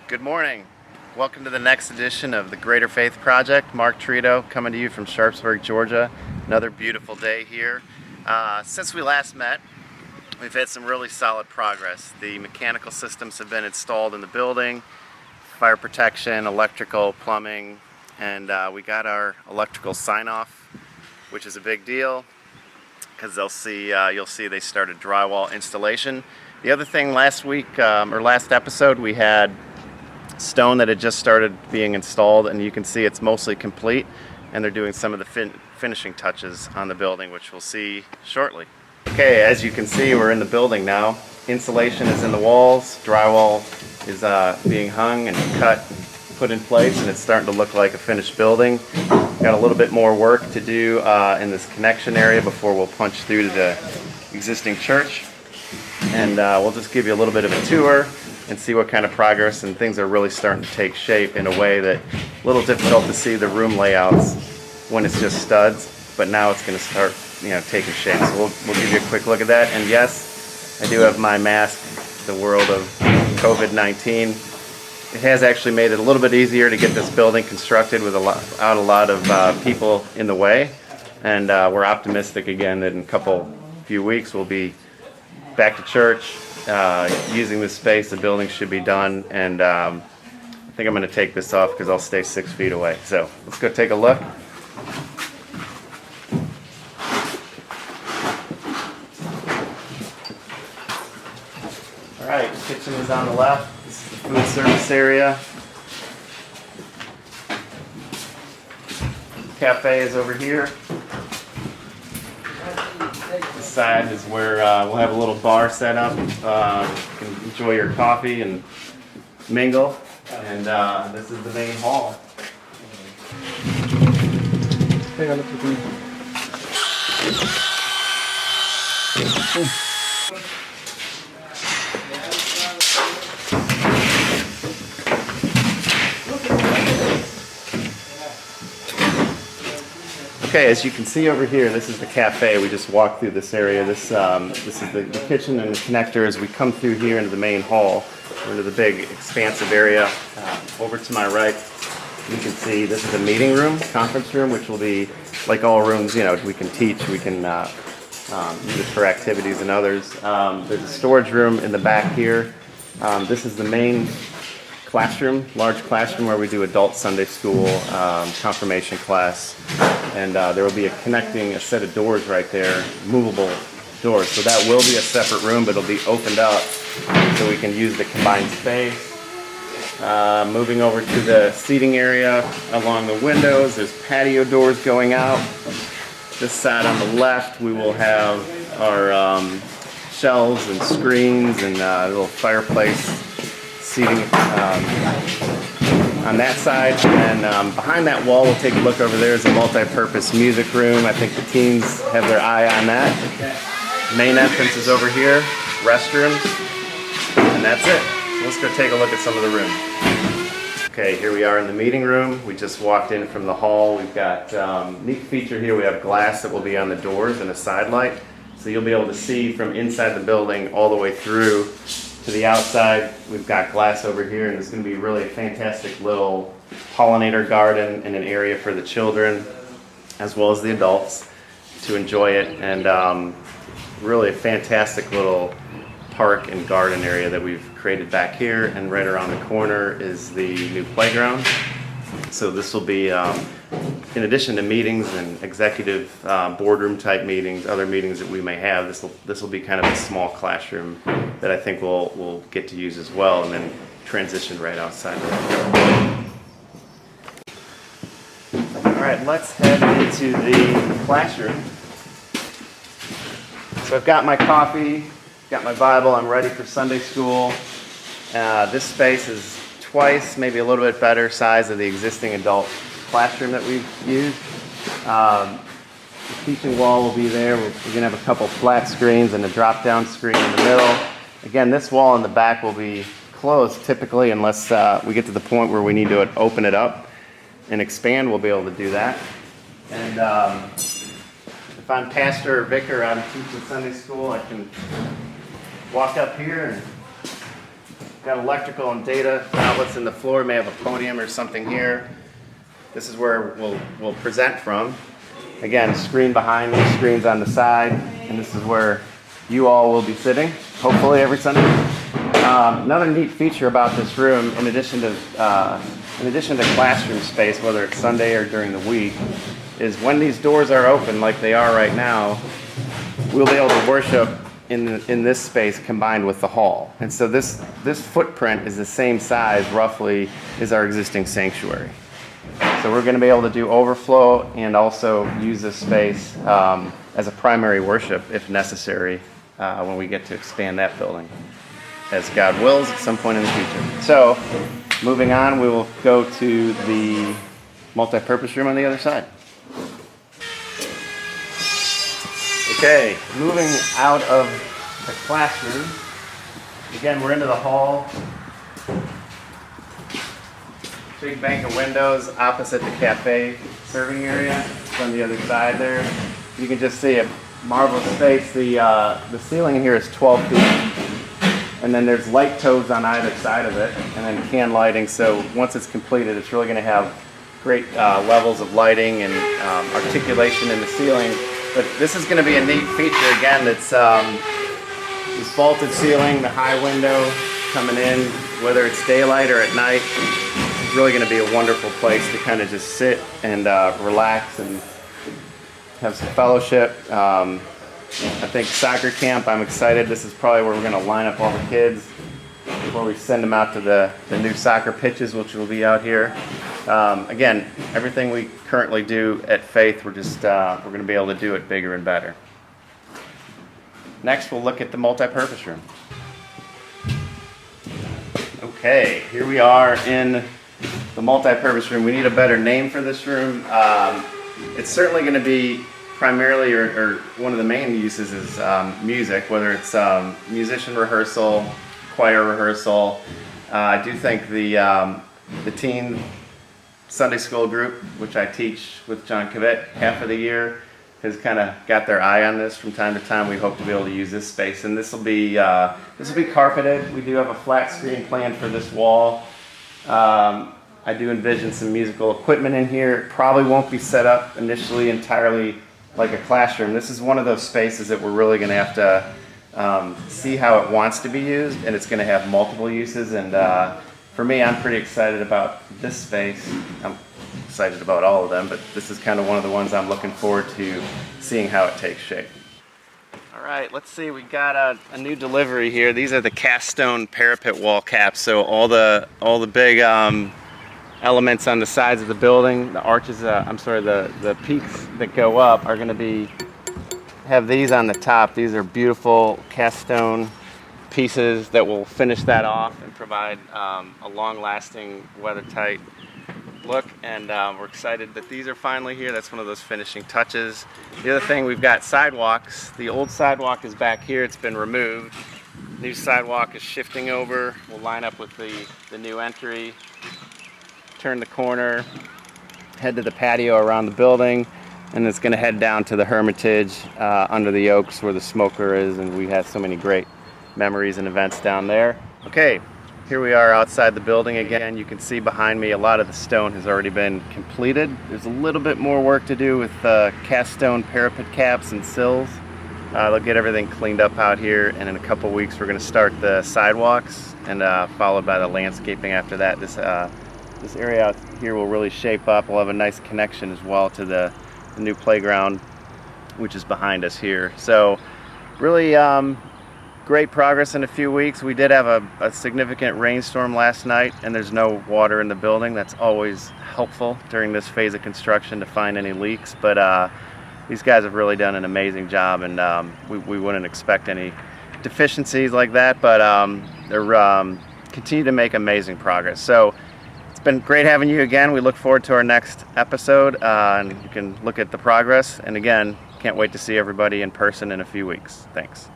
Good morning. Welcome to the next edition of the Greater Faith Project. Mark Tredo coming to you from Sharpsburg, Georgia. Another beautiful day here. Since we last met, we've had some really solid progress. The mechanical systems have been installed in the building, fire protection, electrical, plumbing, and we got our electrical sign-off, which is a big deal because you'll see they started drywall installation. The other thing last week, or last episode, we had stone that had just started being installed, and you can see it's mostly complete, and they're doing some of the finishing touches on the building, which we'll see shortly. Okay, as you can see, we're in the building now. Insulation is in the walls, drywall is being hung and cut, put in place, and it's starting to look like a finished building. Got a little bit more work to do in this connection area before we'll punch through to the existing church, and we'll just give you a little bit of a tour and see what kind of progress, and things are really starting to take shape in a way that a little difficult to see the room layouts when it's just studs, but now it's going to start, taking shape. So we'll give you a quick look at that. And yes, I do have my mask, the world of COVID-19. It has actually made it a little bit easier to get this building constructed without a lot of people in the way, and we're optimistic again that in a few weeks we'll be back to church. Using this space, the building should be done, and I think I'm going to take this off because I'll stay 6 feet away. So let's go take a look. All right, the kitchen is on the left. This is the food service area. Cafe is over here. This side is where we'll have a little bar set up. You can enjoy your coffee and mingle. And this is the main hall. Okay, as you can see over here, this is the cafe. We just walked through this area. This is the kitchen and the connector. As we come through here into the main hall, we're into the big expansive area. Over to my right, you can see this is a meeting room, conference room, which will be like all rooms. We can teach, we can use it for activities and others. There's a storage room in the back here. This is the main classroom, large classroom where we do adult Sunday school, confirmation class, and there will be a set of doors right there, movable doors. So that will be a separate room, but it'll be opened up so we can use the combined space. Moving over to the seating area along the windows, there's patio doors going out. This side on the left, we will have our shelves and screens and a little fireplace seating on that side, and behind that wall, we'll take a look over there is a multi-purpose music room. I think the teens have their eye on that. Main entrance is over here, restrooms, and that's it. So let's go take a look at some of the rooms. Okay, here we are in the meeting room. We just walked in from the hall. We've got neat feature here. We have glass that will be on the doors and a side light, so you'll be able to see from inside the building all the way through to the outside. We've got glass over here, and it's going to be really a fantastic little pollinator garden and an area for the children as well as the adults to enjoy it, and really a fantastic little park and garden area that we've created back here. And right around the corner is the new playground. So this will be, in addition to meetings and executive boardroom type meetings, other meetings that we may have, this will be kind of a small classroom that I think we'll get to use as well, and then transition right outside. All right, let's head into the classroom. So I've got my coffee, got my Bible, I'm ready for Sunday school. This space is twice, maybe a little bit better size of the existing adult classroom that we've used. The teaching wall will be there. We're going to have a couple flat screens and a drop-down screen in the middle. Again, this wall in the back will be closed typically unless we get to the point where we need to open it up and expand. We'll be able to do that. And if I'm pastor or vicar, I'm teaching Sunday school, I can walk up here and got electrical and data outlets in the floor. We may have a podium or something here. This is where we'll present from. Again, screen behind me, screens on the side, and this is where you all will be sitting, hopefully every Sunday. Another neat feature about this room, in addition to classroom space, whether it's Sunday or during the week, is when these doors are open, like they are right now, we'll be able to worship in this space combined with the hall. And so this footprint is the same size, roughly, as our existing sanctuary. So we're going to be able to do overflow and also use this space as a primary worship, if necessary, when we get to expand that building, as God wills, at some point in the future. So, moving on, we will go to the multi-purpose room on the other side. Okay, moving out of the classroom. Again, we're into the hall. Big bank of windows opposite the cafe serving area. It's on the other side there. You can just see a marvelous space. The ceiling here is 12 feet. And then there's light tubes on either side of it, and then can lighting. So once it's completed, it's really going to have great levels of lighting and articulation in the ceiling. But this is going to be a neat feature. Again, it's this vaulted ceiling, the high window coming in, whether it's daylight or at night. It's really going to be a wonderful place to kind of just sit and relax and have some fellowship. I think soccer camp, I'm excited. This is probably where we're going to line up all the kids before we send them out to the new soccer pitches, which will be out here. Again, everything we currently do at Faith, we're going to be able to do it bigger and better. Next, we'll look at the multi-purpose room. Okay, here we are in the multi-purpose room. We need a better name for this room. It's certainly going to be primarily, or one of the main uses is music, whether it's musician rehearsal, choir rehearsal. I do think the teen Sunday school group, which I teach with John Cavett half of the year, has kind of got their eye on this from time to time. We hope to be able to use this space, and this will be carpeted. We do have a flat screen planned for this wall. I do envision some musical equipment in here. It probably won't be set up initially entirely like a classroom. This is one of those spaces that we're really going to have to see how it wants to be used, and it's going to have multiple uses. And for me, I'm pretty excited about this space. I'm excited about all of them, but this is kind of one of the ones I'm looking forward to seeing how it takes shape. All right, let's see. We got a new delivery here. These are the cast stone parapet wall caps. So all the big elements on the sides of the building, the arches, the peaks that go up are going to have these on the top. These are beautiful cast stone pieces that will finish that off and provide a long-lasting, weather-tight look. And we're excited that these are finally here. That's one of those finishing touches. The other thing, we've got sidewalks. The old sidewalk is back here. It's been removed. New sidewalk is shifting over. We'll line up with the new entry, turn the corner, head to the patio around the building, and it's going to head down to the Hermitage under the oaks where the smoker is, and we had so many great memories and events down there. Okay, here we are outside the building again. You can see behind me a lot of the stone has already been completed. There's a little bit more work to do with cast stone parapet caps and sills. They'll get everything cleaned up out here, and in a couple weeks we're going to start the sidewalks, and followed by the landscaping after that. This area out here will really shape up. We'll have a nice connection as well to the new playground, which is behind us here. So really great progress in a few weeks. We did have a significant rainstorm last night, and there's no water in the building. That's always helpful during this phase of construction to find any leaks. But these guys have really done an amazing job, and we wouldn't expect any deficiencies like that, but they're continue to make amazing progress. So it's been great having you again. We look forward to our next episode, and you can look at the progress. And again, can't wait to see everybody in person in a few weeks. Thanks.